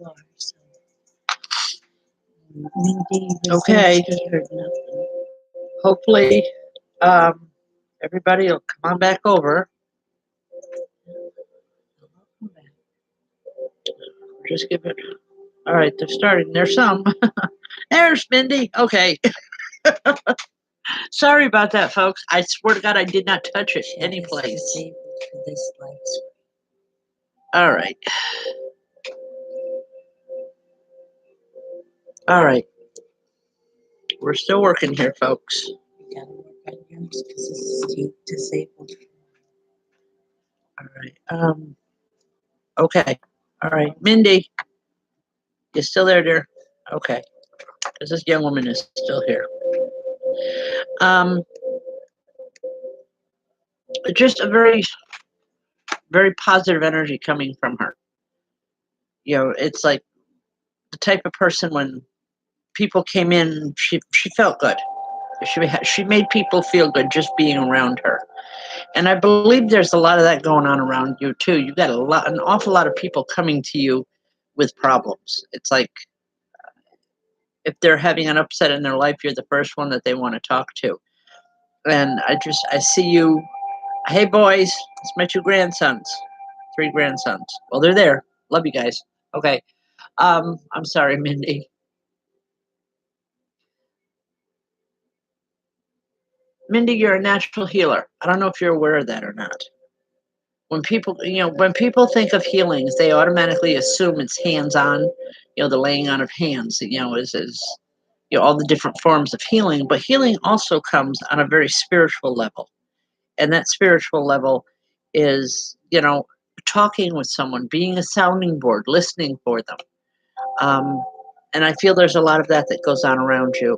are. So, Mindy Okay. he heard nothing. Hopefully, um, everybody will come on back over. Just give it. All right, they're starting. There's some. There's Mindy. Okay. Sorry about that, folks. I swear to God, I did not touch it Chat any is place. disabled for this live stream. All right. All right. We're still working here, folks. You gotta work on yours because this is disabled. All right. Okay. All right. Mindy, you still there, dear? Okay. Because this young woman is still here. Um, just a very, very positive energy coming from her. You know, it's like the type of person when people came in, she felt good. She made people feel good just being around her. And I believe there's a lot of that going on around you too. You got an awful lot of people coming to you with problems. It's like if they're having an upset in their life, you're the first one that they want to talk to. And I see you. Hey boys, it's my two grandsons, three grandsons. Well, they're there. Love you guys. Okay. I'm sorry, Mindy. Mindy, you're a natural healer. I don't know if you're aware of that or not. When people think of healings, they automatically assume it's hands-on, the laying on of hands, is all the different forms of healing. But healing also comes on a very spiritual level, and that spiritual level is, talking with someone, being a sounding board, listening for them. Um, and I feel there's a lot of that goes on around you.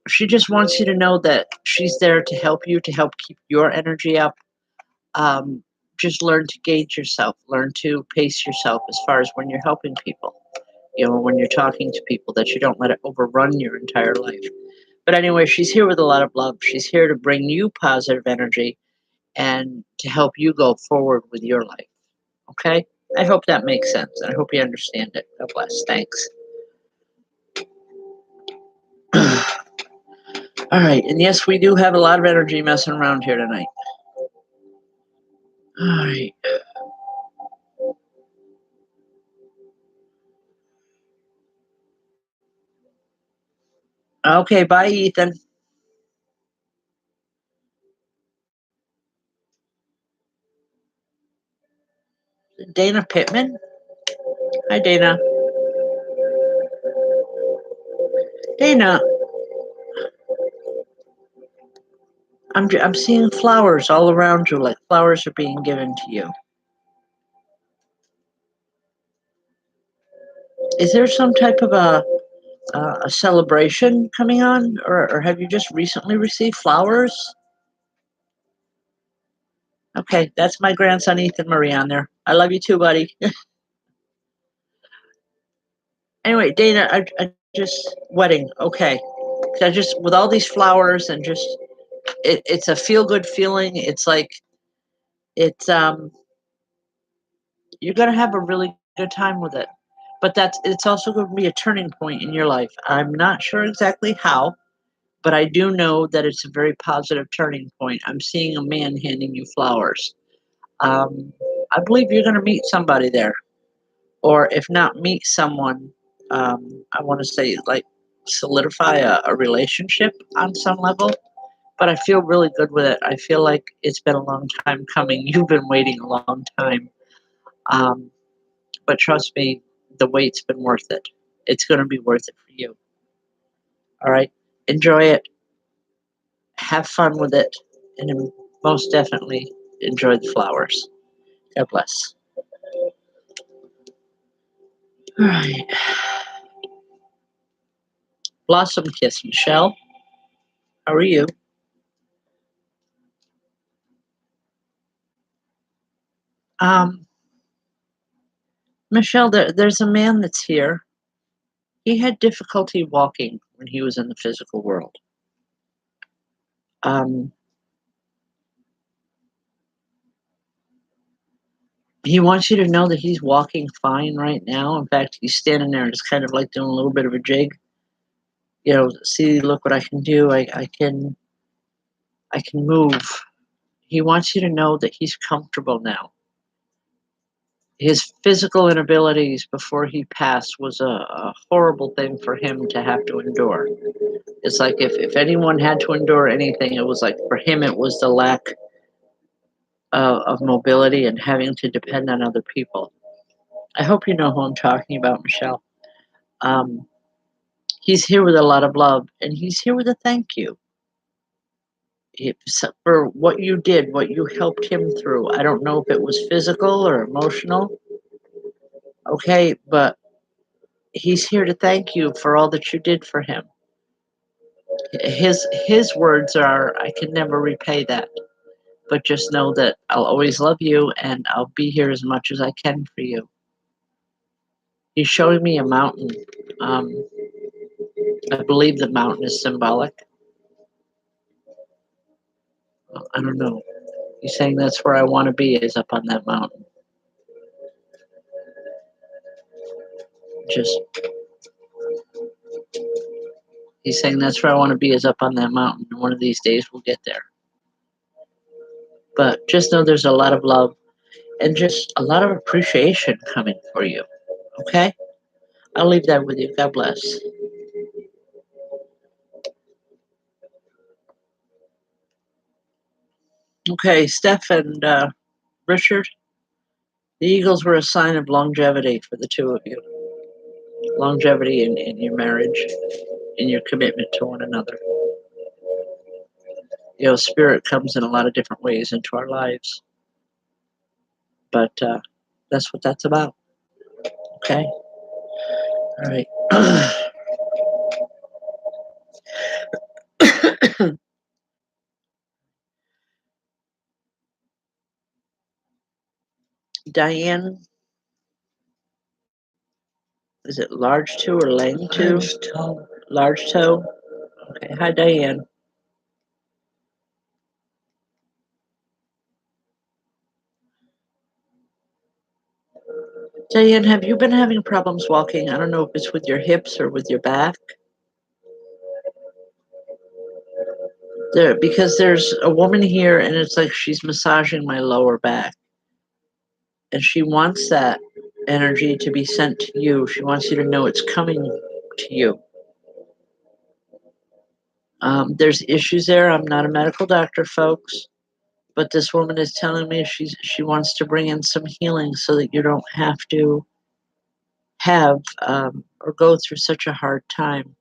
She just wants you to know that she's there to help keep your energy up. um, just learn to gauge yourself, learn to pace yourself as far as when you're helping people, when you're talking to people, that you don't let it overrun your entire life. But anyway, she's here with a lot of love. She's here to bring you positive energy and to help you go forward with your life. Okay? I hope that makes sense. And I hope you understand it. God bless. Thanks. All right. And yes, we do have a lot of energy messing around here tonight. All right. Okay. Bye, Ethan. Dana Pittman. Hi, Dana. Dana, I'm seeing flowers all around you, like flowers are being given to you. Is there some type of a celebration coming on, or have you just recently received flowers? Okay, that's my grandson Ethan Marie on there. I love you too, buddy. Anyway, Dana, I just wedding. Okay, 'cause I just with all these flowers and just it's a feel good feeling. It's like it's you're gonna have a really good time with it. But it's also going to be a turning point in your life. I'm not sure exactly how, but I do know that it's a very positive turning point. I'm seeing a man handing you flowers. Um, I believe you're going to meet somebody there, or if not meet someone, I want to say like solidify a relationship on some level. But I feel really good with it. I feel like it's been a long time coming. You've been waiting a long time. Um, but trust me, the wait's been worth it. It's going to be worth it for you. All right. Enjoy it. Have fun with it. And most definitely enjoy the flowers. God bless. All right. Blossom Kiss, Michelle. How are you? Um, Michelle, there's a man that's here. He had difficulty walking when he was in the physical world. Um, He wants you to know that he's walking fine right now. In fact, he's standing there and just kind of like doing a little bit of a jig. See, look what I can do. I can move. He wants you to know that he's comfortable now. His physical inabilities before he passed was a horrible thing for him to have to endure. It's like if anyone had to endure anything, it was like for him, it was the lack of mobility and having to depend on other people. I hope you know who I'm talking about, Michelle. Um, he's here with a lot of love, and he's here with a thank you for what you did, what you helped him through. I don't know if it was physical or emotional, okay, but he's here to thank you for all that you did for him. His words are, "I can never repay that, but just know that I'll always love you and I'll be here as much as I can for you." He's showing me a mountain. Um, I believe the mountain is symbolic. I don't know. He's saying that's where I want to be, is up on that mountain. Just He's saying that's where I want to be, is up on that mountain. And one of these days we'll get there. But just know there's a lot of love and just a lot of appreciation coming for you. Okay? I'll leave that with you. God bless. Okay, Steph and Richard, the Eagles were a sign of longevity for the two of you. Longevity in your marriage, in your commitment to one another. Spirit comes in a lot of different ways into our lives. But that's what that's about. Okay? All right. Diane, is it large two or lane two? Large toe. Large toe. Okay. Hi, Diane. Diane, have you been having problems walking? I don't know if it's with your hips or with your back. Because there's a woman here and it's like she's massaging my lower back. And she wants that energy to be sent to you. She wants you to know it's coming to you. There's issues there. I'm not a medical doctor, folks, but this woman is telling me she wants to bring in some healing so that you don't have to have or go through such a hard time.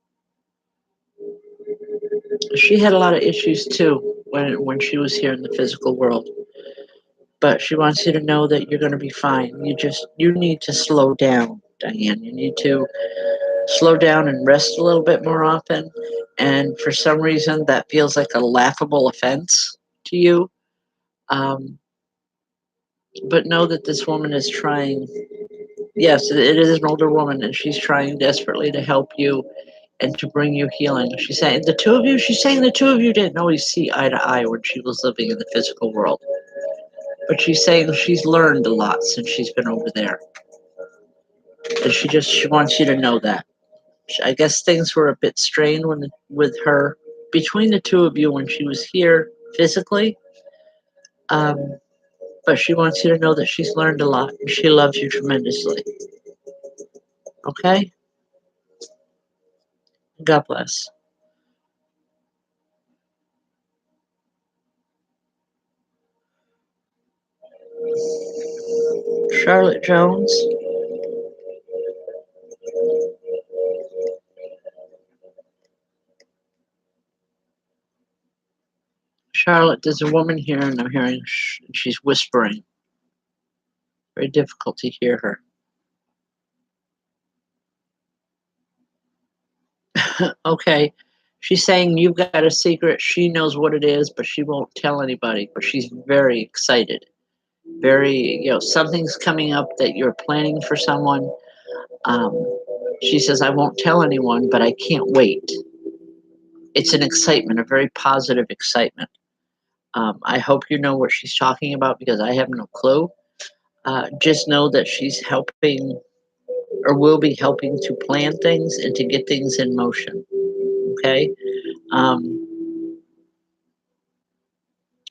She had a lot of issues too when she was here in the physical world, but she wants you to know that you're going to be fine. You need to slow down, Diane. You need to slow down and rest a little bit more often. And for some reason, that feels like a laughable offense to you. Um, but know that this woman is trying. Yes, it is an older woman, and she's trying desperately to help you and to bring you healing. She's saying she's saying the two of you didn't always see eye to eye when she was living in the physical world. But she's saying she's learned a lot since she's been over there. And she wants you to know that. I guess things were a bit strained with her between the two of you when she was here physically. Um, but she wants you to know that she's learned a lot and she loves you tremendously. Okay? God bless. Charlotte Jones. Charlotte, there's a woman here, and I'm hearing she's whispering. Very difficult to hear her. Okay. She's saying you've got a secret. She knows what it is, but she won't tell anybody. But she's very excited. Something's coming up that you're planning for someone. Um, she says, I won't tell anyone, but I can't wait. It's an excitement, a very positive excitement. I hope you know what she's talking about because I have no clue. Just know that she's helping or will be helping to plan things and to get things in motion. Okay. Um,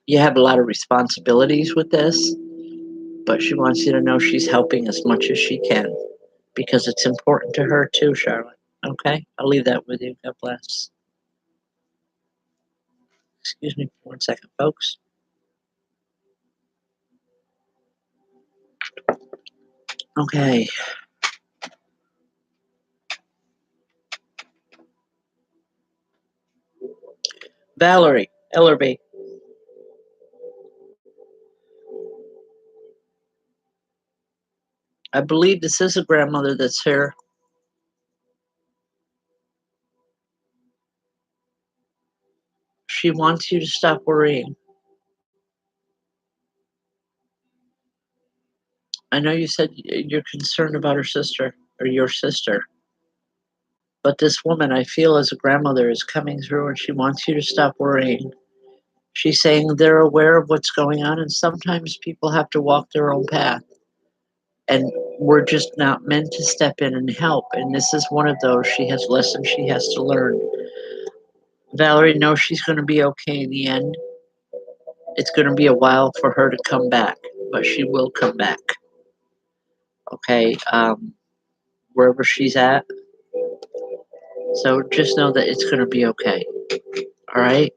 you have a lot of responsibilities with this, but she wants you to know she's helping as much as she can because it's important to her too, Charlotte. Okay. I'll leave that with you. God bless. Excuse me for 1 second, folks. Okay. Valerie Ellerby. I believe this is a grandmother that's here. She wants you to stop worrying. I know you said you're concerned about her sister or your sister, but this woman I feel as a grandmother is coming through and she wants you to stop worrying. She's saying they're aware of what's going on and sometimes people have to walk their own path and we're just not meant to step in and help. And this is one of those. She has lessons she has to learn. Valerie knows she's going to be okay in the end. It's going to be a while for her to come back, but she will come back. Okay, wherever she's at. So just know that it's going to be okay. All right.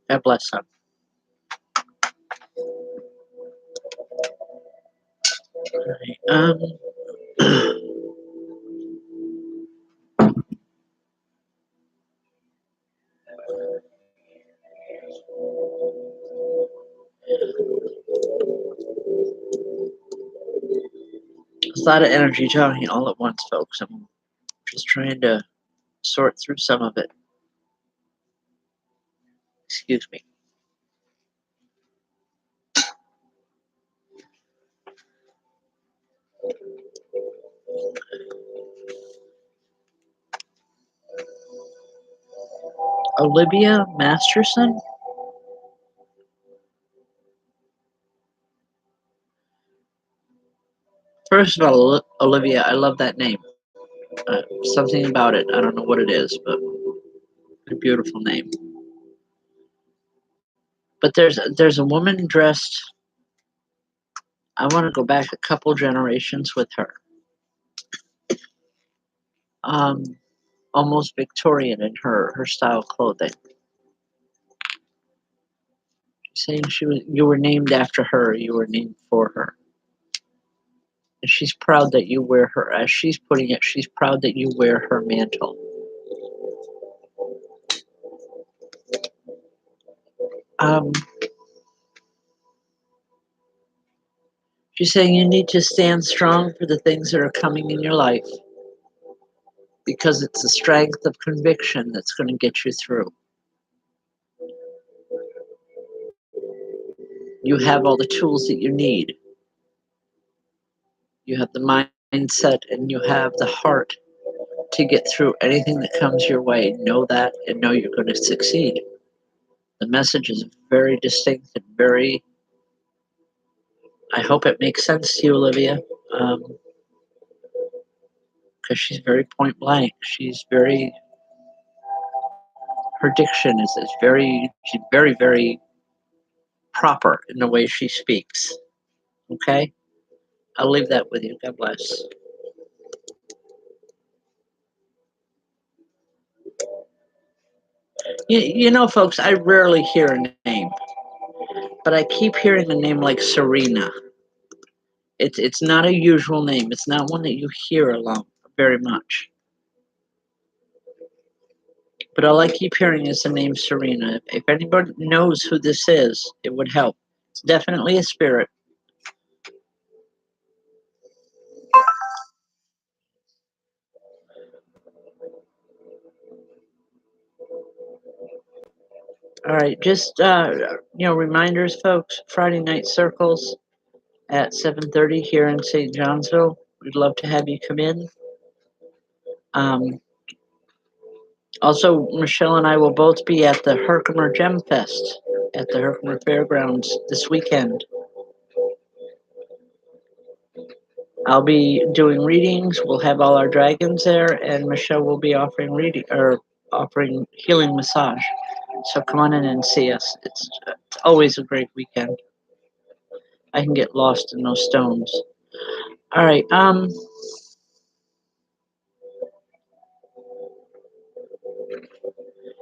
God bless them. All right. There's a lot of energy talking all at once, folks. I'm just trying to sort through some of it. Excuse me. Olivia Masterson. First of all, Olivia, I love that name. Something about it. I don't know what it is, but a beautiful name. But there's a woman dressed. I want to go back a couple generations with her. Um, Almost Victorian in her style of clothing. Saying you were named after her, you were named for her. And she's proud that you wear her, as she's putting it, she's proud that you wear her mantle. Um, she's saying you need to stand strong for the things that are coming in your life because it's the strength of conviction that's going to get you through. You have all the tools that you need. You have the mindset and you have the heart to get through anything that comes your way. Know that and know you're going to succeed. The message is very distinct and very, I hope it makes sense to you, Olivia, because she's very point blank. She's very, her diction she's very, very proper in the way she speaks. Okay? I'll leave that with you. God bless. You know, folks, I rarely hear a name, but I keep hearing a name like Serena. It's not a usual name. It's not one that you hear along very much. But all I keep hearing is the name Serena. If anybody knows who this is, it would help. It's definitely a spirit. All right, just reminders, folks. Friday night circles at 7:30 here in St. Johnsville. We'd love to have you come in. Um, Also, Michelle and I will both be at the Herkimer Gem Fest at the Herkimer Fairgrounds this weekend. I'll be doing readings. We'll have all our dragons there, and Michelle will be offering reading or offering healing massage. So come on in and see us. It's always a great weekend. I can get lost in those stones. All right.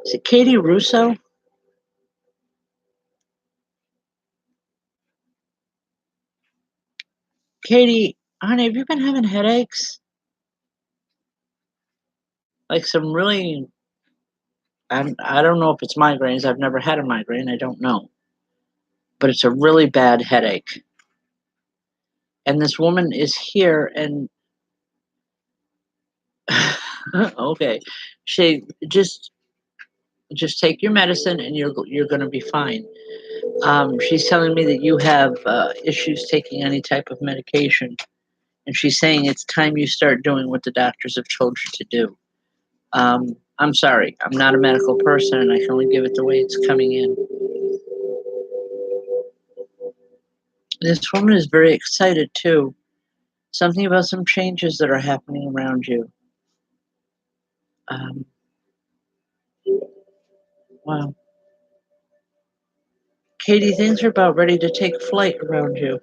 Is it Katie Russo? Katie, honey, have you been having headaches? Like some really, I don't know if it's migraines. I've never had a migraine. I don't know. But it's a really bad headache. And this woman is here and okay. She just take your medicine and you're going to be fine. She's telling me that you have issues taking any type of medication, and she's saying it's time you start doing what the doctors have told you to do. I'm sorry, I'm not a medical person, and I can only give it the way it's coming in. This woman is very excited too. Something about some changes that are happening around you. Um, wow. Katie, things are about ready to take flight around you.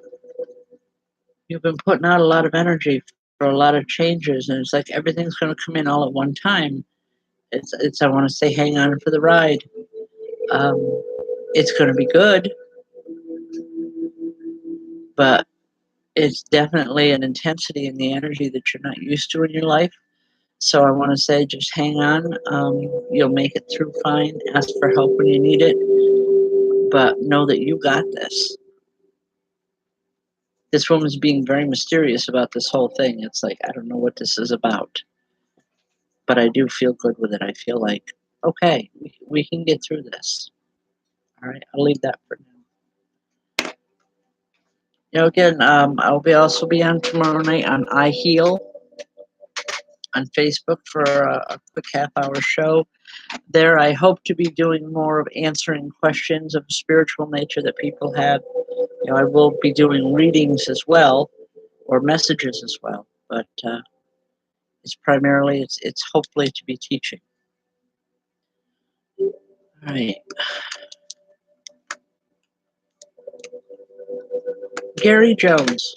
You've been putting out a lot of energy for a lot of changes, and it's like everything's going to come in all at one time. It's. I want to say, hang on for the ride. Um, it's going to be good, but it's definitely an intensity in the energy that you're not used to in your life. So I want to say, just hang on. You'll make it through fine. Ask for help when you need it, but know that you got this. This woman's being very mysterious about this whole thing. It's like, I don't know what this is about, but I do feel good with it. I feel like, okay, we can get through this. All right, I'll leave that for now. Again, I'll be also be on tomorrow night on I Heal on Facebook for a quick half-hour show. There, I hope to be doing more of answering questions of a spiritual nature that people have. I will be doing readings as well, or messages as well, but it's primarily it's hopefully to be teaching. All right, Gary Jones.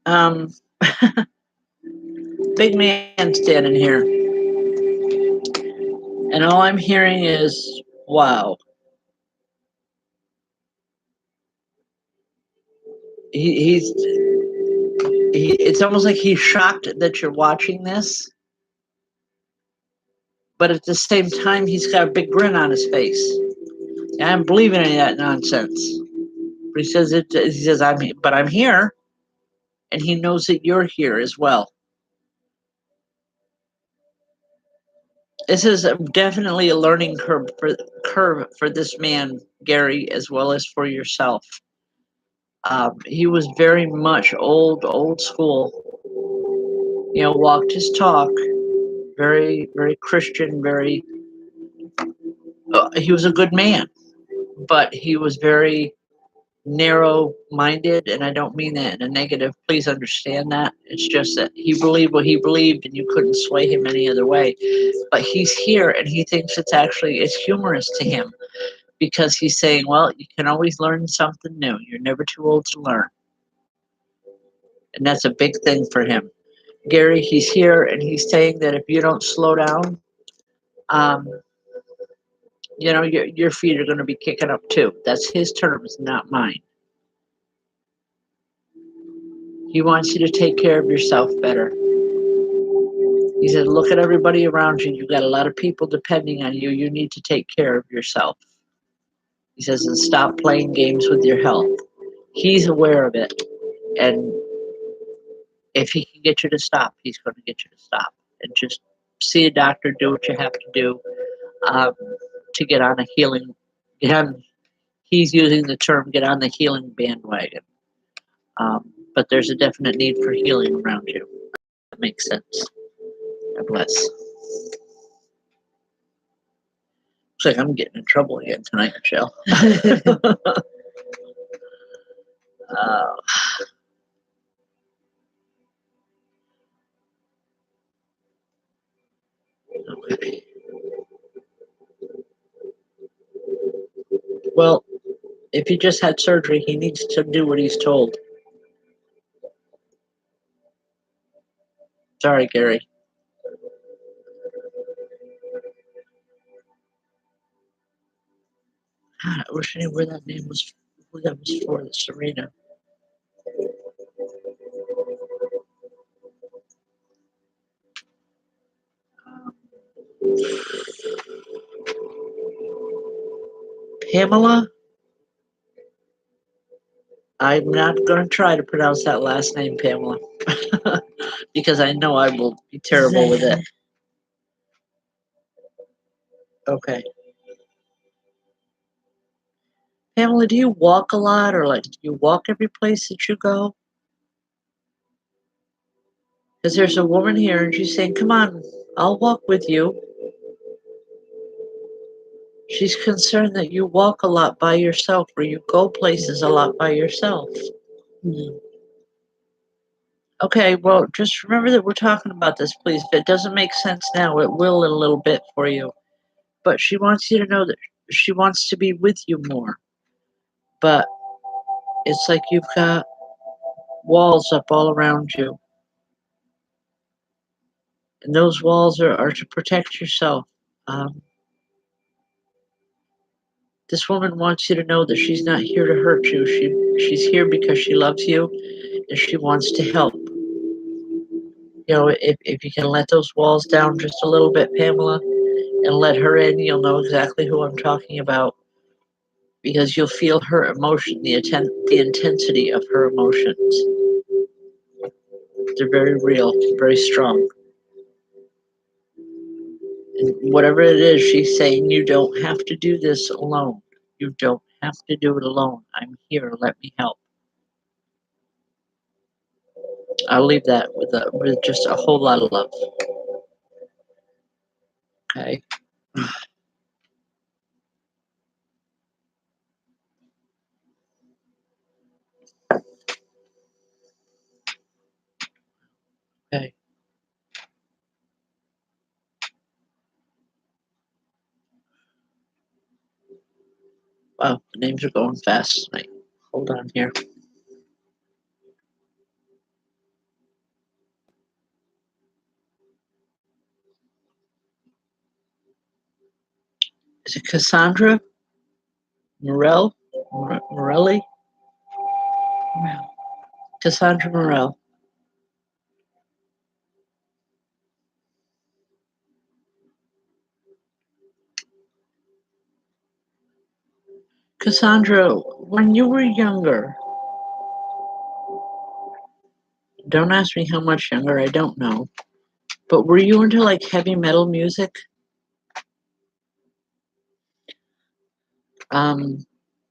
Um, big man standing here, and all I'm hearing is wow. He's it's almost like he's shocked that you're watching this, but at the same time he's got a big grin on his face. I don't believe in any of that nonsense. But he says it. He says I'm here, and he knows that you're here as well. This is definitely a learning curve for this man, Gary, as well as for yourself. He was very much old school. Walked his talk. Very, very Christian. Very. He was a good man, but he was very narrow minded, and I don't mean that in a negative. Please understand that. It's just that he believed what he believed, and you couldn't sway him any other way. But he's here, and he thinks it's humorous to him because he's saying, well, you can always learn something new. You're never too old to learn. And that's a big thing for him. Gary, he's here, and he's saying that if you don't slow down, um, your feet are going to be kicking up too. That's his terms, not mine. He wants you to take care of yourself better. He said, look at everybody around you. You've got a lot of people depending on you. You need to take care of yourself. He says, and stop playing games with your health. He's aware of it. And if he can get you to stop, he's going to get you to stop. And just see a doctor, do what you have to do um, to get on a healing. He's using the term get on the healing bandwagon. But there's a definite need for healing around you. That makes sense. God bless. Looks like I'm getting in trouble again tonight, Michelle. Uh, okay. Well, if he just had surgery, he needs to do what he's told. Sorry, Gary. God, I wish I knew where that name was, who that was for, the Serena. Pamela? I'm not going to try to pronounce that last name, Pamela, because I know I will be terrible with it. Okay. Pamela, do you walk a lot, or like, do you walk every place that you go? Because there's a woman here and she's saying, come on, I'll walk with you. She's concerned that you walk a lot by yourself, or you go places a lot by yourself. No. Okay, well, just remember that we're talking about this, please. If it doesn't make sense now, it will in a little bit for you. But she wants you to know that she wants to be with you more. But it's like you've got walls up all around you. And those walls are to protect yourself. Um, this woman wants you to know that she's not here to hurt you. She's here because she loves you and she wants to help. You know, if you can let those walls down just a little bit, Pamela, and let her in, you'll know exactly who I'm talking about, because you'll feel her emotion, the intensity of her emotions. They're very real, very strong. And whatever it is, she's saying, you don't have to do this alone. You don't have to do it alone. I'm here. Let me help. I'll leave that with just a whole lot of love. Okay. Okay. Wow, the names are going fast tonight. Hold on here. Is it Cassandra Morelli? Cassandra Morel. Cassandra, when you were younger, don't ask me how much younger, I don't know, but were you into like heavy metal music? Um,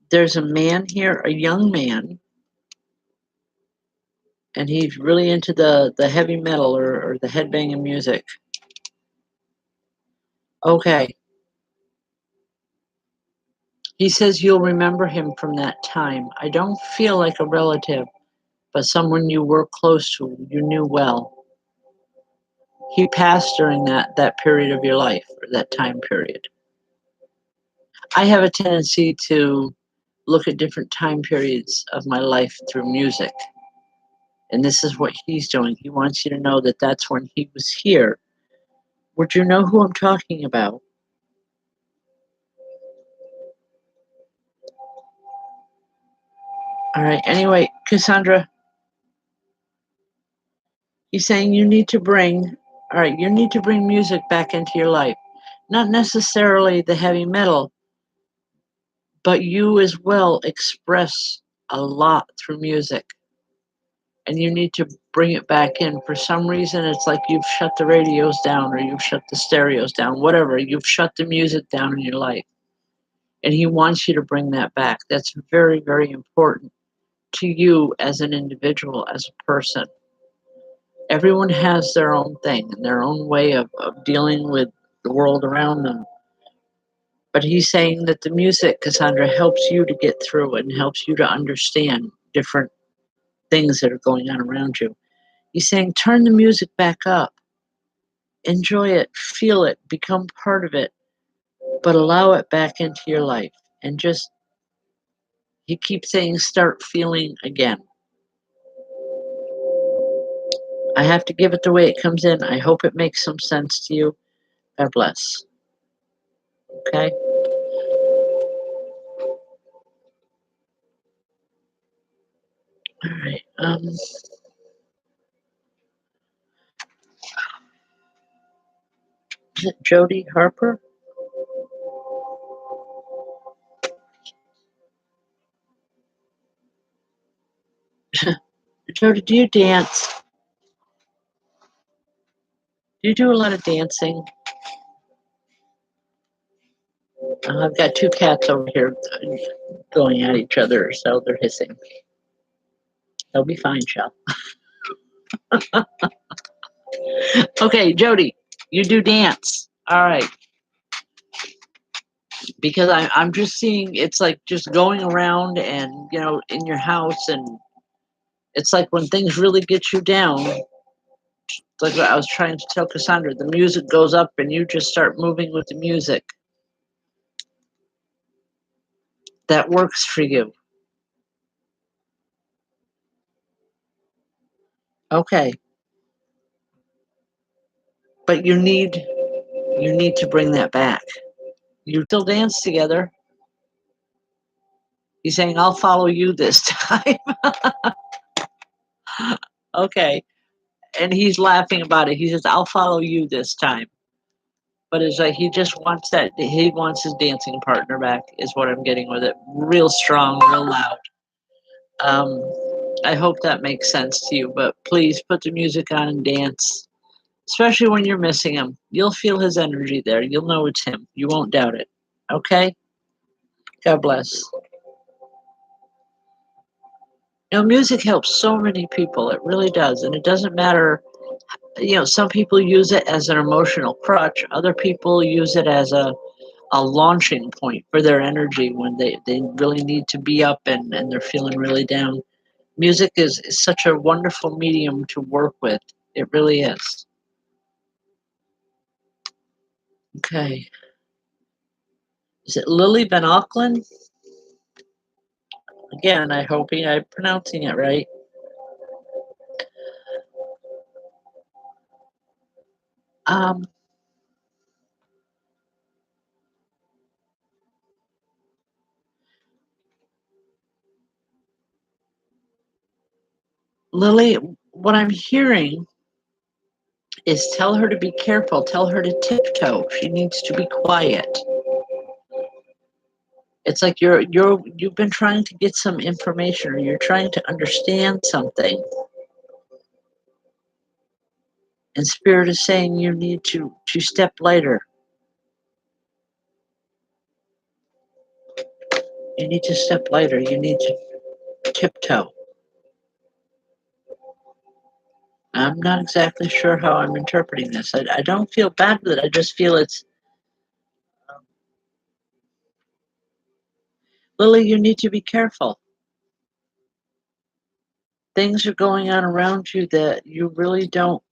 there's a man here, a young man, and he's really into the heavy metal or the headbanging music. Okay. He says you'll remember him from that time. I don't feel like a relative, but someone you were close to, you knew well. He passed during that period of your life, or that time period. I have a tendency to look at different time periods of my life through music. And this is what he's doing. He wants you to know that that's when he was here. Would you know who I'm talking about? All right. Anyway, Cassandra, he's saying you need to bring, all right, you need to bring music back into your life. Not necessarily the heavy metal, but you as well express a lot through music. And you need to bring it back in. For some reason, it's like you've shut the radios down or you've shut the stereos down, whatever. You've shut the music down in your life. And he wants you to bring that back. That's very, very important to you as an individual, as a person. Everyone has their own thing and their own way of dealing with the world around them. But he's saying that the music, Cassandra, helps you to get through it and helps you to understand different things that are going on around you. He's saying, turn the music back up, enjoy it, feel it, become part of it, but allow it back into your life. And just, he keeps saying, start feeling again. I have to give it the way it comes in. I hope it makes some sense to you. God bless. Okay? All right. Is it Jody Harper? Jody, do you dance? Do you do a lot of dancing? I've got two cats over here going at each other, so they're hissing. They'll be fine, Shell. Okay, Jody, you do dance. All right. Because I'm just seeing it's like just going around and, in your house. And it's like when things really get you down, like what I was trying to tell Cassandra, the music goes up and you just start moving with the music. That works for you. Okay. But you need to bring that back. You still dance together. He's saying, I'll follow you this time. Okay. And he's laughing about it. He says, I'll follow you this time. But it's like he just wants he wants his dancing partner back, is what I'm getting with it. Real strong, real loud. Um, I hope that makes sense to you, but please put the music on and dance, especially when you're missing him. You'll feel his energy there. You'll know it's him. You won't doubt it. Okay? God bless. Music helps so many people. It really does. And it doesn't matter. Some people use it as an emotional crutch. Other people use it as a launching point for their energy when they really need to be up and they're feeling really down. Music is such a wonderful medium to work with. It really is. Okay. Is it Lily Van Auckland? Again, I hope I'm pronouncing it right. Um, Lily, what I'm hearing is tell her to be careful. Tell her to tiptoe. She needs to be quiet. It's like you've been trying to get some information, or you're trying to understand something. And Spirit is saying you need to step lighter. You need to step lighter. You need to tiptoe. I'm not exactly sure how I'm interpreting this. I don't feel bad with it. I just feel it's Lily, you need to be careful. Things are going on around you that you really don't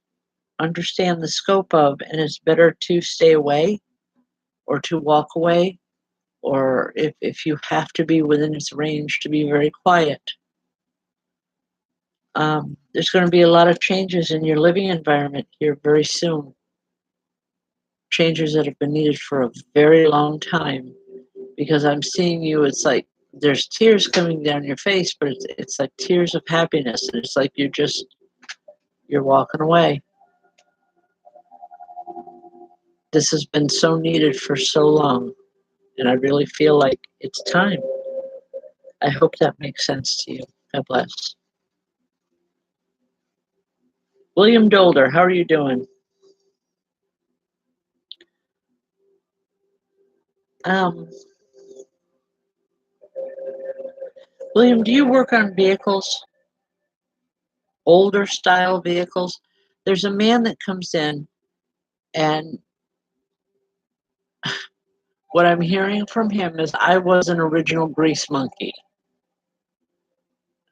understand the scope of, and it's better to stay away or to walk away, or if you have to be within its range, to be very quiet. There's going to be a lot of changes in your living environment here very soon. Changes that have been needed for a very long time, because I'm seeing you, it's like there's tears coming down your face, but it's like tears of happiness. And it's like you're walking away. This has been so needed for so long, and I really feel like it's time. I hope that makes sense to you. God bless. William Dolder, how are you doing? Um, William, do you work on vehicles, older style vehicles? There's a man that comes in, and what I'm hearing from him is, I was an original grease monkey.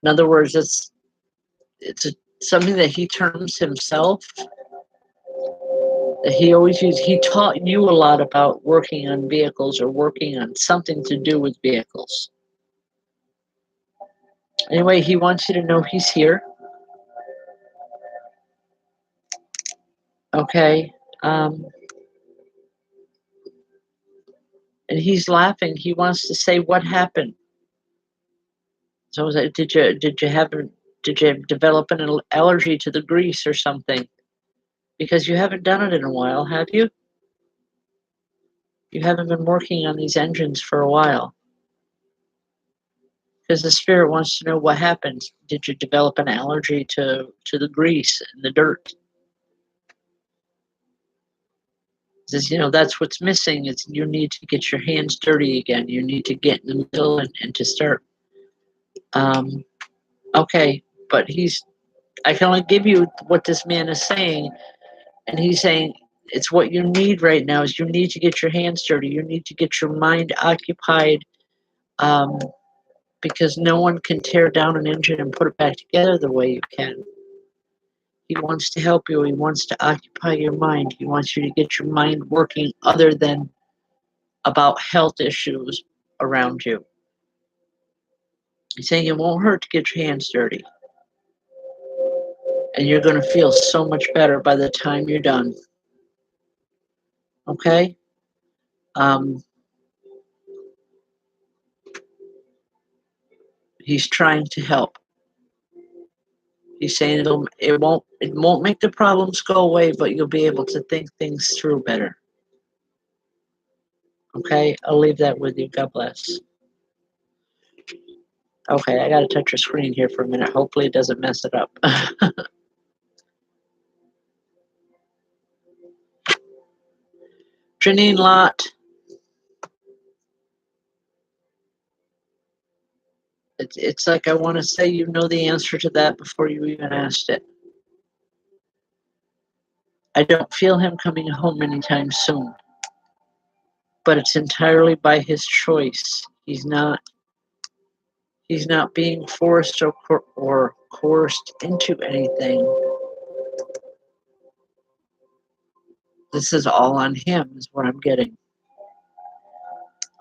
In other words, something that he terms himself, that he always used. He taught you a lot about working on vehicles or working on something to do with vehicles. Anyway, he wants you to know he's here. Okay. And he's laughing. He wants to say what happened. So was it, did you develop an allergy to the grease or something? Because you haven't done it in a while, have you? You haven't been working on these engines for a while. Because the spirit wants to know what happened. Did you develop an allergy to the grease and the dirt? Says, that's what's missing. Is you need to get your hands dirty again. You need to get in the middle and to start. Okay, but I can only give you what this man is saying, and he's saying it's what you need right now. Is you need to get your hands dirty. You need to get your mind occupied, because no one can tear down an engine and put it back together the way you can. He wants to help you. He wants to occupy your mind. He wants you to get your mind working other than about health issues around you. He's saying it won't hurt to get your hands dirty. And you're going to feel so much better by the time you're done. Okay? He's trying to help. He's saying it won't make the problems go away, but you'll be able to think things through better. Okay? I'll leave that with you. God bless. Okay, I gotta touch your screen here for a minute. Hopefully it doesn't mess it up. Janine Lott. It's like I want to say you know the answer to that before you even asked it. I don't feel him coming home anytime soon. But it's entirely by his choice. He's not being forced or coerced into anything. This is all on him, is what I'm getting.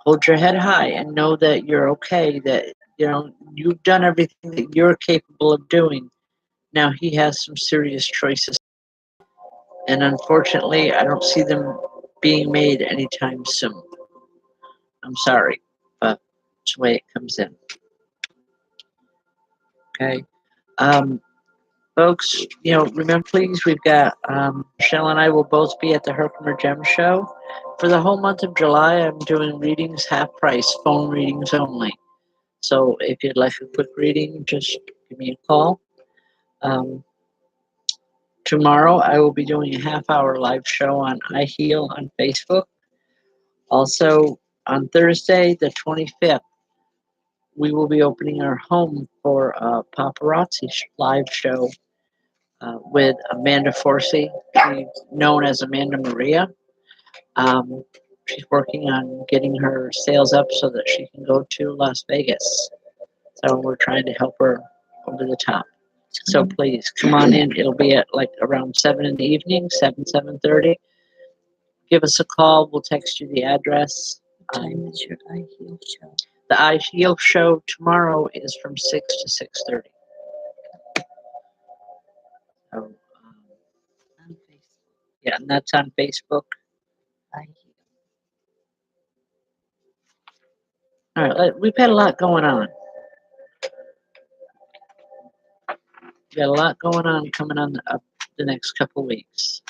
Hold your head high and know that you're okay, that you've done everything that you're capable of doing. Now he has some serious choices. And unfortunately, I don't see them being made anytime soon. I'm sorry, but it's the way it comes in. Okay. Folks, remember, please, we've got Michelle and I will both be at the Herkimer Gem Show. For the whole month of July, I'm doing readings half price, phone readings only. So if you'd like a quick reading, just give me a call. Tomorrow, I will be doing a half-hour live show on I Heal on Facebook. Also, on Thursday, the 25th, we will be opening our home for a paparazzi live show with Amanda Forsey. She's known as Amanda Maria. She's working on getting her sales up so that she can go to Las Vegas. So we're trying to help her over the top. So please come on in. It'll be at like around 7 in the evening, 7:30. Give us a call. We'll text you the address. What time is your I Heal show? The I Heal show tomorrow is from 6 to 6:30. So, On Facebook. yeah, and that's on Facebook. I Heal. All right, we've had a lot going on. We've got a lot going on coming on up the next couple weeks.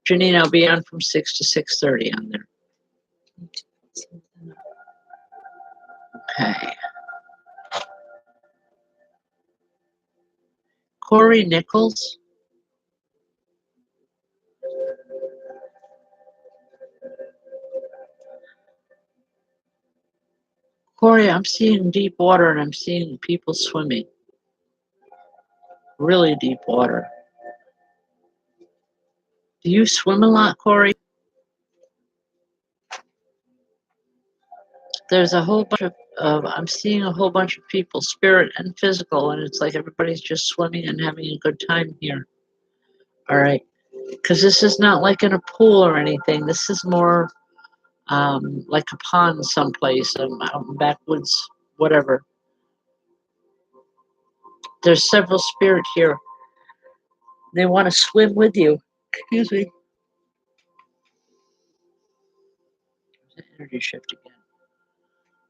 Janine, I'll be on from 6 to 6:30 on there. Okay. Corey Nichols. Corey, I'm seeing deep water and I'm seeing people swimming. Really deep water. Do you swim a lot, Corey? There's a whole bunch of I'm seeing a whole bunch of people, spirit and physical, and it's like everybody's just swimming and having a good time here. All right, because this is not like in a pool or anything. This is more like a pond someplace, out in backwoods, whatever. There's several spirit here. They want to swim with you. Excuse me. Energy shift again.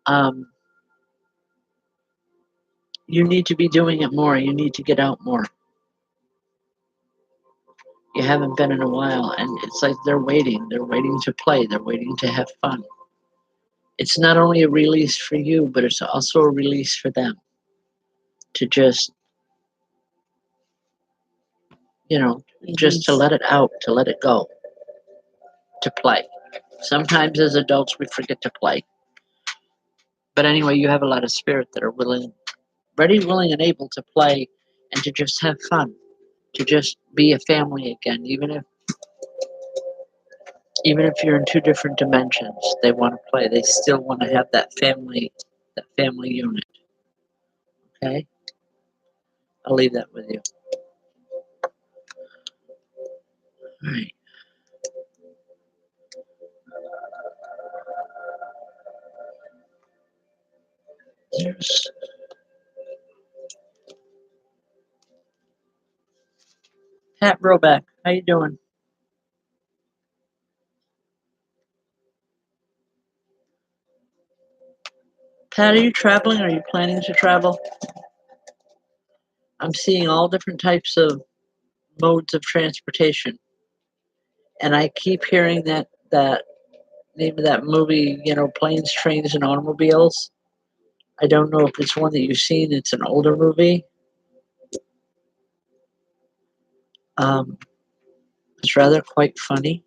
Um, you need to be doing it more. You need to get out more. You haven't been in a while, and it's like they're waiting. They're waiting to play. They're waiting to have fun. It's not only a release for you, but it's also a release for them to just, just to let it out, to let it go, to play. Sometimes as adults, we forget to play. But anyway, you have a lot of spirit that are willing, ready, willing, and able to play and to just have fun, to just be a family again, even if you're in two different dimensions, they want to play. They still want to have that family unit. Okay? I'll leave that with you. All right. There's Pat Broback. How you doing? Pat, are you traveling? Are you planning to travel? I'm seeing all different types of modes of transportation, and I keep hearing that name of that movie. Planes, trains, and automobiles. I don't know if it's one that you've seen. It's an older movie. Um, it's rather quite funny.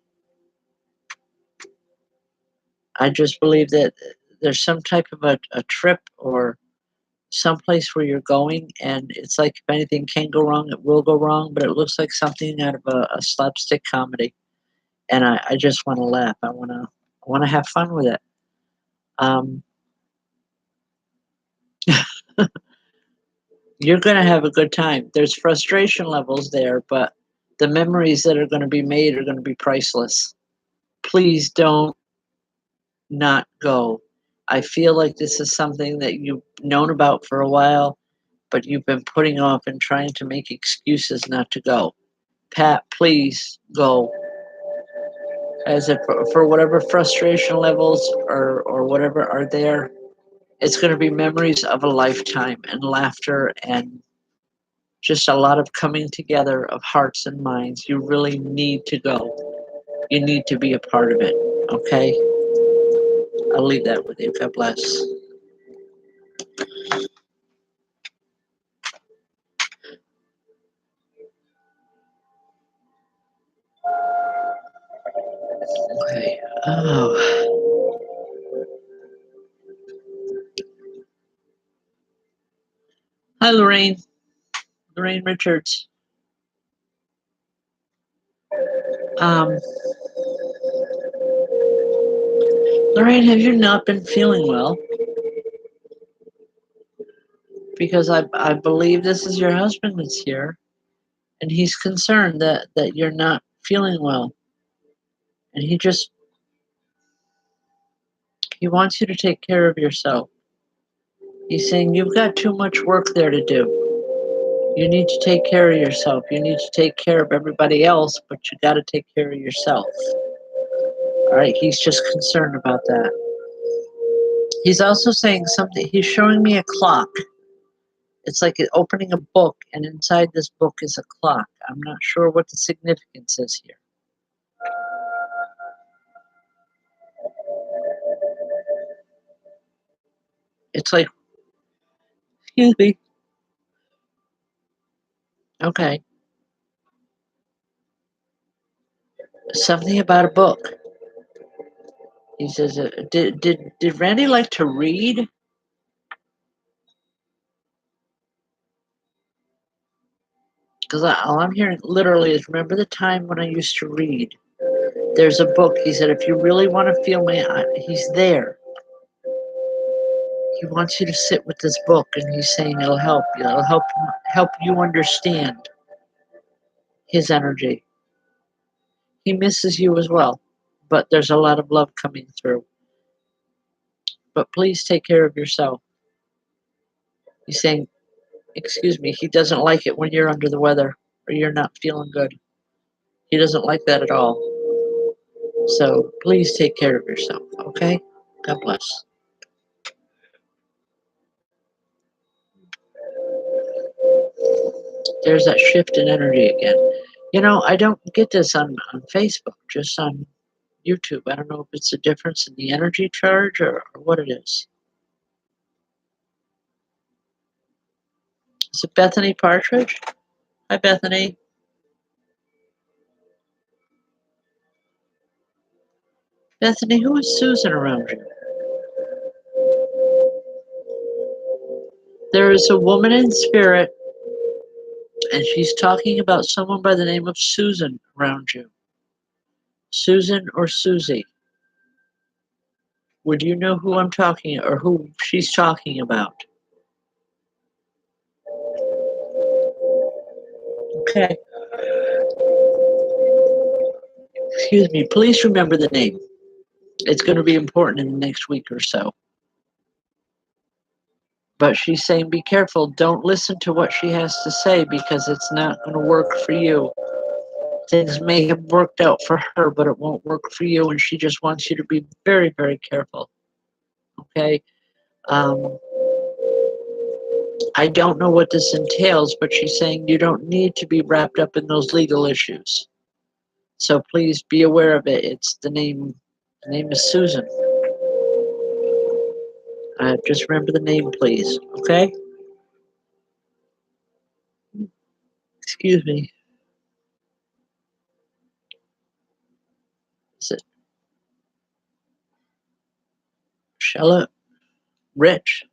I just believe that there's some type of a trip or someplace where you're going, and it's like if anything can go wrong, it will go wrong. But it looks like something out of a slapstick comedy, and I just want to laugh. I want to have fun with it. Um, you're going to have a good time. There's frustration levels there, but the memories that are going to be made are going to be priceless. Please don't not go. I feel like this is something that you've known about for a while, but you've been putting off and trying to make excuses not to go. Pat, please go. As if for whatever frustration levels or whatever are there, it's going to be memories of a lifetime and laughter and just a lot of coming together of hearts and minds. You really need to go. You need to be a part of it. Okay? I'll leave that with you. God bless. Okay. Oh. Hi, Lorraine. Lorraine Richards. Um, Lorraine, have you not been feeling well? Because I believe this is your husband that's here, and he's concerned that you're not feeling well, and he wants you to take care of yourself. He's saying you've got too much work there to do. You need to take care of yourself. You need to take care of everybody else, but you got to take care of yourself. All right, he's just concerned about that. He's also saying something. He's showing me a clock. It's like opening a book, and inside this book is a clock. I'm not sure what the significance is here. It's like, excuse me. Okay. Something about a book. He says, did Randy like to read? Because all I'm hearing literally is, remember the time when I used to read? There's a book. He said, if you really want to feel he's there. He wants you to sit with this book, and he's saying it'll help you. It'll help you understand his energy. He misses you as well, but there's a lot of love coming through. But please take care of yourself. He's saying, excuse me, he doesn't like it when you're under the weather or you're not feeling good. He doesn't like that at all. So please take care of yourself, okay? God bless. There's that shift in energy again. You know, I don't get this on Facebook, just on YouTube. I don't know if it's a difference in the energy charge or what it is. Is it Bethany Partridge? Hi, Bethany. Bethany, who is Susan around you? There is a woman in spirit, and she's talking about someone by the name of Susan around you. Susan or Susie. Would you know who I'm talking or who she's talking about? Okay. Excuse me. Please remember the name. It's going to be important in the next week or so. But she's saying be careful. Don't listen to what she has to say because it's not going to work for you. Things may have worked out for her, but it won't work for you. And she just wants you to be very, very careful. Okay. I don't know what this entails, but she's saying you don't need to be wrapped up in those legal issues. So please be aware of it. It's the name. The name is Susan. Just remember the name, please. Okay. Excuse me. Is it Shella Rich?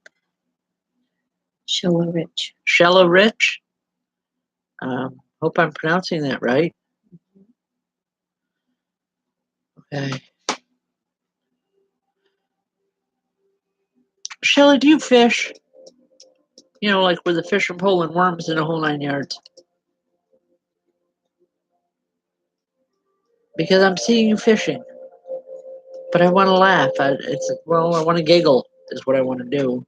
Shella Rich. Shella Rich. Hope I'm pronouncing that right. Okay. Shella, do you fish? You know, like with the fish and pulling worms in the whole 9 yards. Because I'm seeing you fishing, but I want to laugh. I want to giggle. Is what I want to do.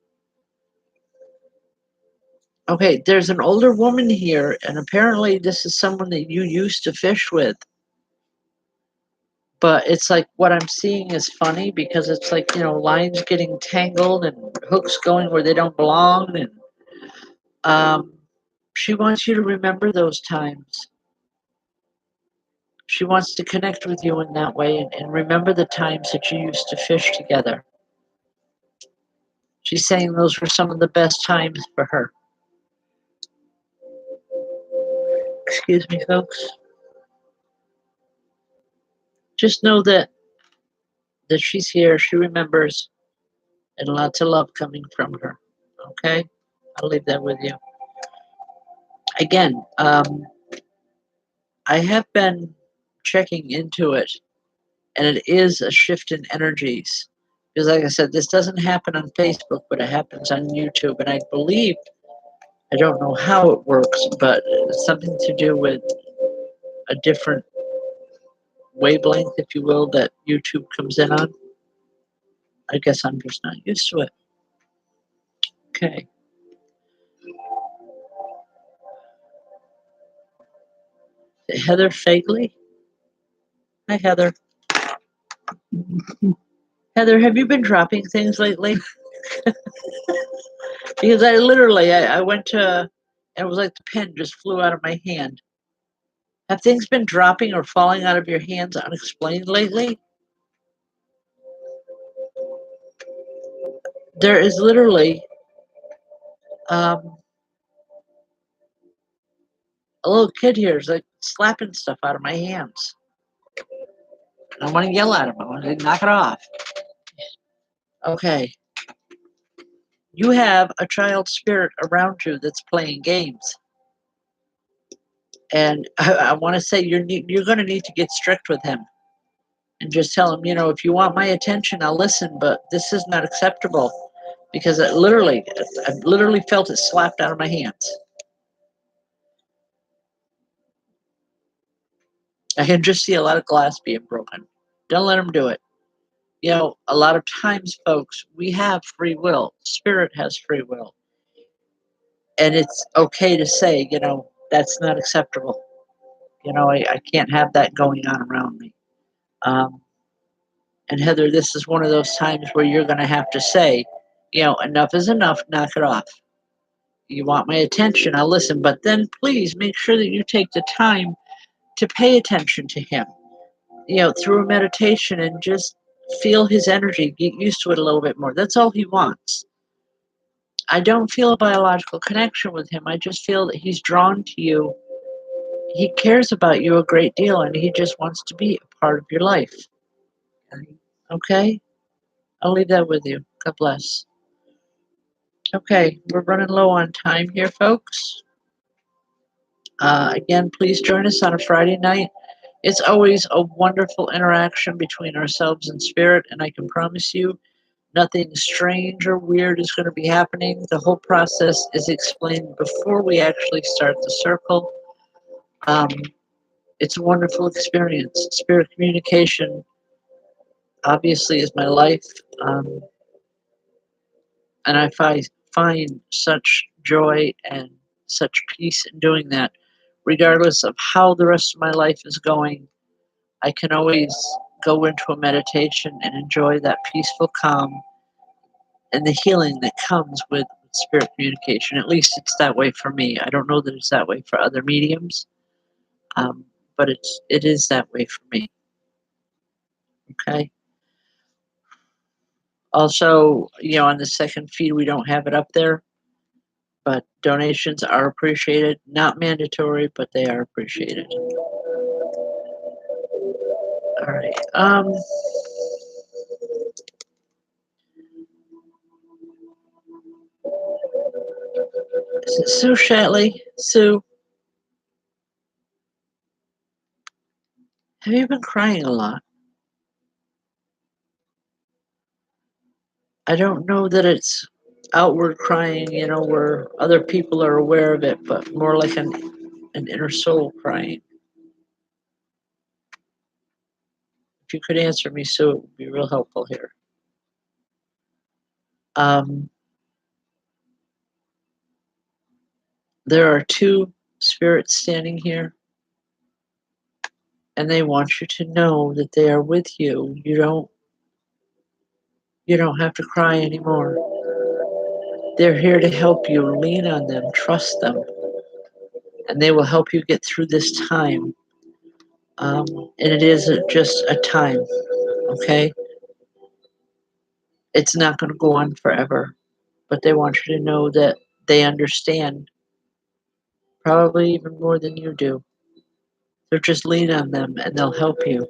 Okay, there's an older woman here, and apparently this is someone that you used to fish with. But it's like what I'm seeing is funny because it's like, lines getting tangled and hooks going where they don't belong. And she wants you to remember those times. She wants to connect with you in that way and remember the times that you used to fish together. She's saying those were some of the best times for her. Excuse me, folks. Just know that she's here, she remembers, and lots of love coming from her. Okay? I'll leave that with you. Again, I have been checking into it, and it is a shift in energies. Because, like I said, this doesn't happen on Facebook, but it happens on YouTube. And I believe, I don't know how it works, but it's something to do with a different wavelength, if you will, that YouTube comes in on. I guess I'm just not used to it. Okay. Heather Fagley. Hi, Heather. Heather, have you been dropping things lately? Because I went to, and it was like the pen just flew out of my hand. Have things been dropping or falling out of your hands unexplained lately? There is literally a little kid here is like slapping stuff out of my hands. I want to yell at him. I want to knock it off. Okay. You have a child spirit around you that's playing games. And I want to say you're going to need to get strict with him and just tell him, if you want my attention, I'll listen, but this is not acceptable. because I literally felt it slapped out of my hands. I can just see a lot of glass being broken. Don't let them do it. You know, a lot of times, folks, we have free will. Spirit has free will. And it's okay to say, you know, that's not acceptable. You know, I can't have that going on around me. Um, and Heather, this is one of those times where you're going to have to say, you know, enough is enough, knock it off. You want my attention, I'll listen. But then please make sure that you take the time to pay attention to him, you know, through a meditation and just feel his energy, get used to it a little bit more. That's all he wants. I don't feel a biological connection with him. I just feel that he's drawn to you. He cares about you a great deal and he just wants to be a part of your life. Okay? I'll leave that with you. God bless. Okay, we're running low on time here, folks. Again, please join us on a Friday night. It's always a wonderful interaction between ourselves and spirit, and I can promise you nothing strange or weird is going to be happening. The whole process is explained before we actually start the circle. Um, it's a wonderful experience. Spirit communication, obviously, is my life, um, and I find such joy and such peace in doing that. Regardless of how the rest of my life is going, I can always go into a meditation and enjoy that peaceful calm and the healing that comes with spirit communication. At least it's that way for me. I don't know that it's that way for other mediums, but it is that way for me. Okay. Also, you know, on the second feed, we don't have it up there, but donations are appreciated. Not mandatory, but they are appreciated. All right. Is it Sue Shatley? Sue, have you been crying a lot? I don't know that it's outward crying, you know, where other people are aware of it, but more like an inner soul crying. If you could answer me, Sue, it would be real helpful here. Um, there are two spirits standing here, and they want you to know that they are with you. You don't have to cry anymore. They're here to help you. Lean on them, trust them, and they will help you get through this time. And it is just a time, okay? It's not going to go on forever, but they want you to know that they understand, probably even more than you do. So just lean on them and they'll help you.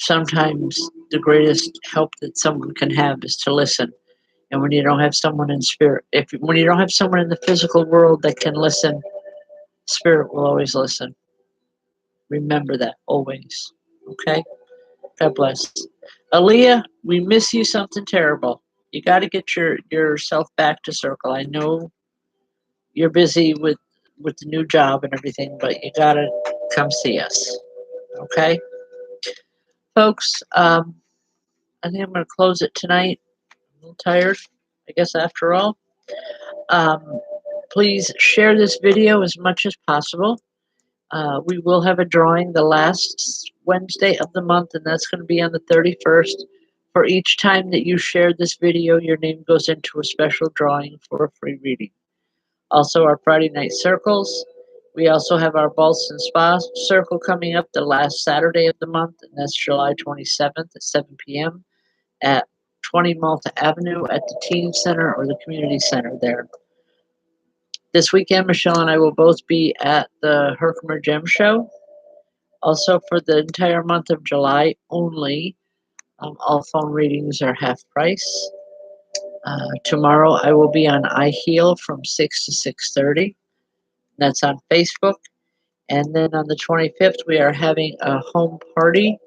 Sometimes the greatest help that someone can have is to listen. And when you don't have someone in spirit, when you don't have someone in the physical world that can listen, spirit will always listen. Remember that always. Okay? God bless. Aaliyah, we miss you something terrible. You got to get yourself back to circle. I know you're busy with the new job and everything, but you got to come see us. Okay? Folks, I think I'm going to close it tonight. I'm a little tired, I guess, after all. Um, please share this video as much as possible. We will have a drawing the last Wednesday of the month, and that's going to be on the 31st. For each time that you share this video, your name goes into a special drawing for a free reading. Also, our Friday night circles. We also have our Boston Spa circle coming up the last Saturday of the month, and that's July 27th at 7 p.m. at 20 Malta Avenue at the Teen Center or the Community Center there. This weekend, Michelle and I will both be at the Herkimer Gem Show. Also, for the entire month of July only, all phone readings are half price. Tomorrow, I will be on iHeal from 6 to 6:30. That's on Facebook. And then on the 25th, we are having a home party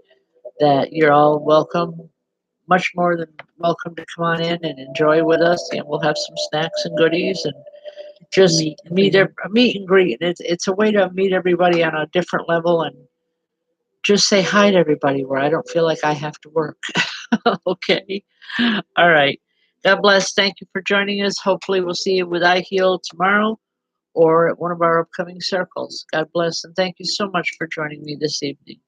that you're all welcome. much more than welcome to come on in and enjoy with us. And we'll have some snacks and goodies and just meet and greet. It's a way to meet everybody on a different level and just say hi to everybody where I don't feel like I have to work. Okay. All right. God bless. Thank you for joining us. Hopefully, we'll see you with I Heal tomorrow or at one of our upcoming circles. God bless. And thank you so much for joining me this evening.